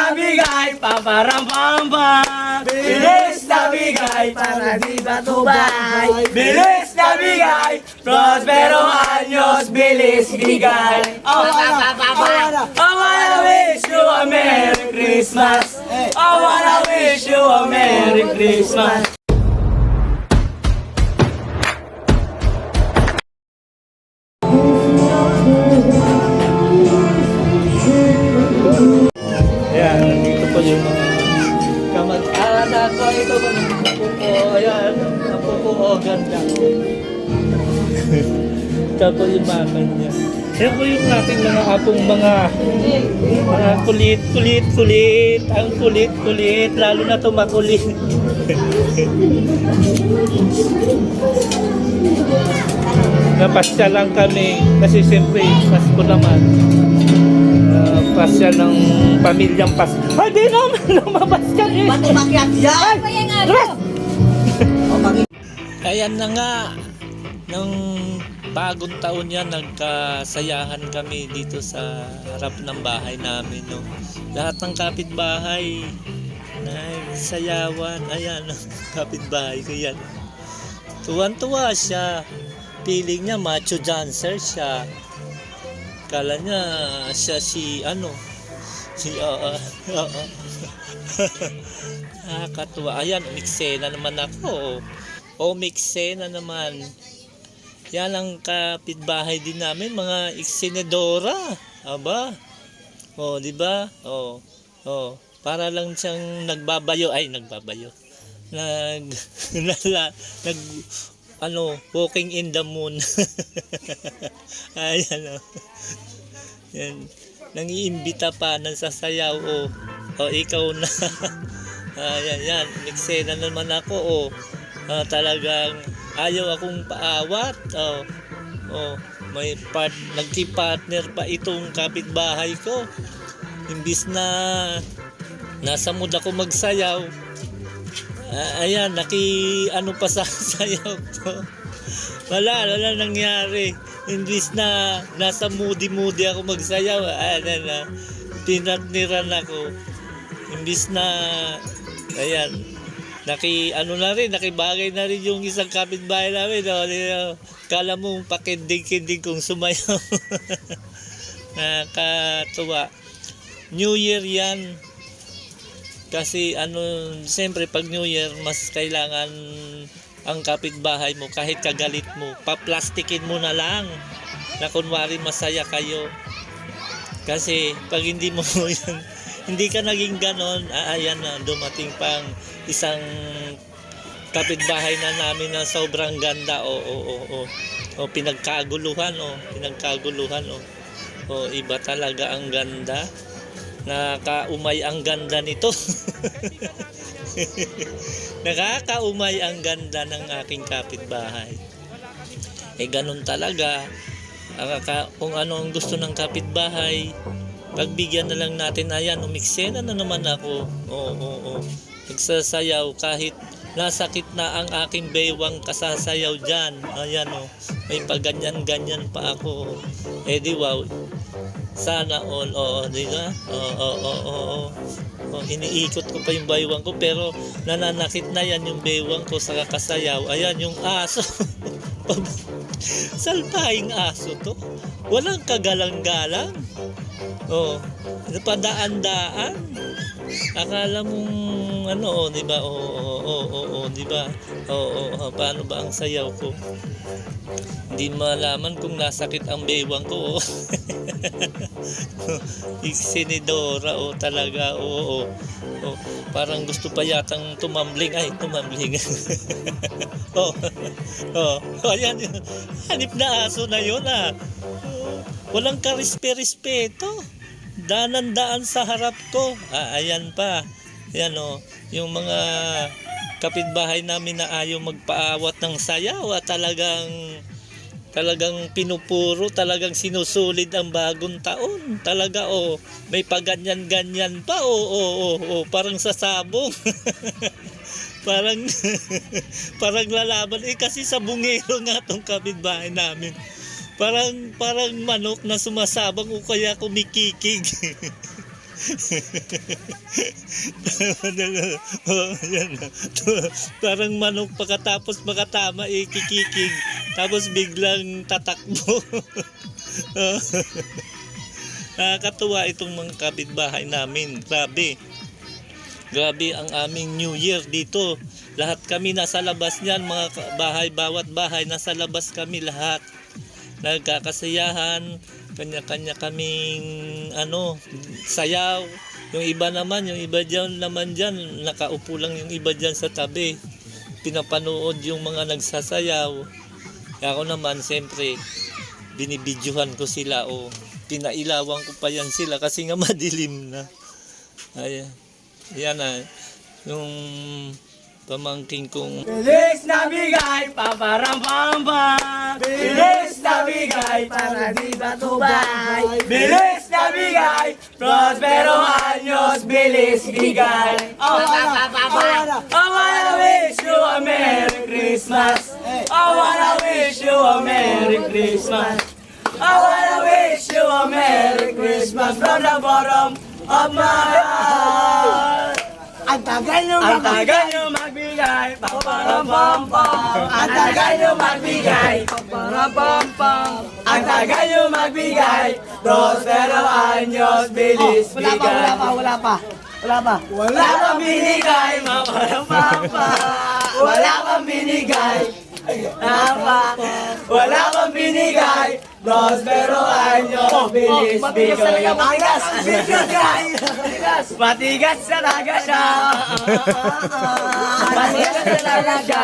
na bigay, paparampambam. Bilis na bigay, para di batubay. Bilis na bigay, prospero anyos, bilis bigay. I wanna wish you a Merry Christmas. I wanna wish you a Merry Christmas. Ayan, nandito po yung mga kamag-anak ko. Ito po ng apo ko. Ayan, apo ko. Oh, ganda. Ito po yung mga kanya. Ayan po yung ating mga apong mga kulit. Ang kulit. Lalo na ito makulit. Napasya lang kami. Kasi siyempre, Pasko naman. Pasya ng pamilyang Pasko. Ay, di naman lumabas ka eh. Ba't umakyat yan? Ayan na nga, nung bagong taon yan, nagkasayahan kami dito sa harap ng bahay namin. No? Lahat ng kapitbahay, nagsayawan. Ayan, kapitbahay ko yan. Tuwan-tuwa siya. Feeling niya, macho dancer siya. Kala niya siya si nakakatuwa. Ayan, umiksena naman ako. Umiksena naman. Yan ang kapitbahay din namin, mga iksenedora. Aba. Oh, di ba? Oh. Para lang siyang nagbabayo. Walking in the moon. Ayan, yan. Nangiimbita pa, nagsasayaw. Ikaw na. Yan. Eksena naman ako. Talagang ayaw akong paawat. May nagki-partner pa itong kapitbahay ko. Imbis na nasa mood ako magsayaw. Ayan, pa sa sayaw ko. Wala nangyari. Imbis na nasa moody ako magsayaw. Pinatniran ako. Imbis na, ayan, nakibagay na rin yung isang kapitbahay namin. Kala mo pakindig-kindig kung sumayaw. Nakatuwa. New Year yan. Kasi siyempre pag New Year, mas kailangan ang kapitbahay mo, kahit kagalit mo, paplastikin mo na lang na kunwari masaya kayo. Kasi pag hindi mo yan, hindi ka naging ganon, ayan na, dumating pang isang kapitbahay na namin na sobrang ganda. Pinagkaguluhan. Iba talaga ang ganda. Nakakaumay ang ganda nito. Nakakaumay ang ganda ng aking kapitbahay. Ganun talaga. Kung ano ang gusto ng kapitbahay, pagbigyan na lang natin. Ayan, umiksena na naman ako. Nagsasayaw kahit nasakit na ang aking baywang kasasayaw dyan. Ayan, may paganyan-ganyan pa ako. Wow. Sana all, di ba? Iniikot ko pa yung baywang ko, pero nananakit na yan yung baywang ko sa kakasayaw. Ayan yung aso. Salpahing aso to. Walang kagalang-galang. Padaan-daan. Akala mong di ba? Di ba? Paano ba ang sayaw ko? Hindi malaman kung nasakit ang baywang ko. Iksenedora talaga. Parang gusto pa yatang tumambling. Ayan, hanip na aso na yun. Walang karispe-respeto. Daan sa harap ko. Ayan pa. Ayan, yung mga kapitbahay namin na ayaw magpaawat ng sayaw. Talagang pinupuro, talagang sinusulid ang bagong taon. Talaga, may paganyan-ganyan pa. Parang sasabong. parang lalaban. Kasi sa bungero nga tong kapitbahay namin. Parang manok na sumasabang o kaya kumikikig. Parang manok pagkatapos makatama kikikig tapos biglang tatakbo. Nakakatuwa itong mga kapitbahay namin. Grabe ang aming New Year dito. Lahat kami nasa labas niyan, mga bahay, bawat bahay nasa labas kami lahat. Nagkakasayahan, kanya-kanya kaming sayaw. Yung iba dyan naman dyan, nakaupo lang yung iba dyan sa tabi. Pinapanood yung mga nagsasayaw. Ako naman, siyempre, binibidyohan ko sila o pinailawan ko pa yan sila kasi nga madilim na. Ayan. Yan na. Yung pamangking kong Bilis na bigay, paparambamba. Bilis na bigay, para di batubay. Bilis na bigay, prospero años, bilis bigay. I wanna wish you a Merry Christmas. I wanna wish you a Merry Christmas. I wanna wish you a Merry Christmas from the bottom of my heart. Ang tagal nyo Ang tagal nyo magbigay, paparapampam. Ang tagal nyo magbigay, paparapampam. Ang tagal nyo magbigay, prospero años, bilis bigay. Wala pa. Wala pang binigay, maparampampa. Wala pang binigay, wala pang binigay, prospero años, bilis bigay. Matigas talaga siya. Matigas talaga siya.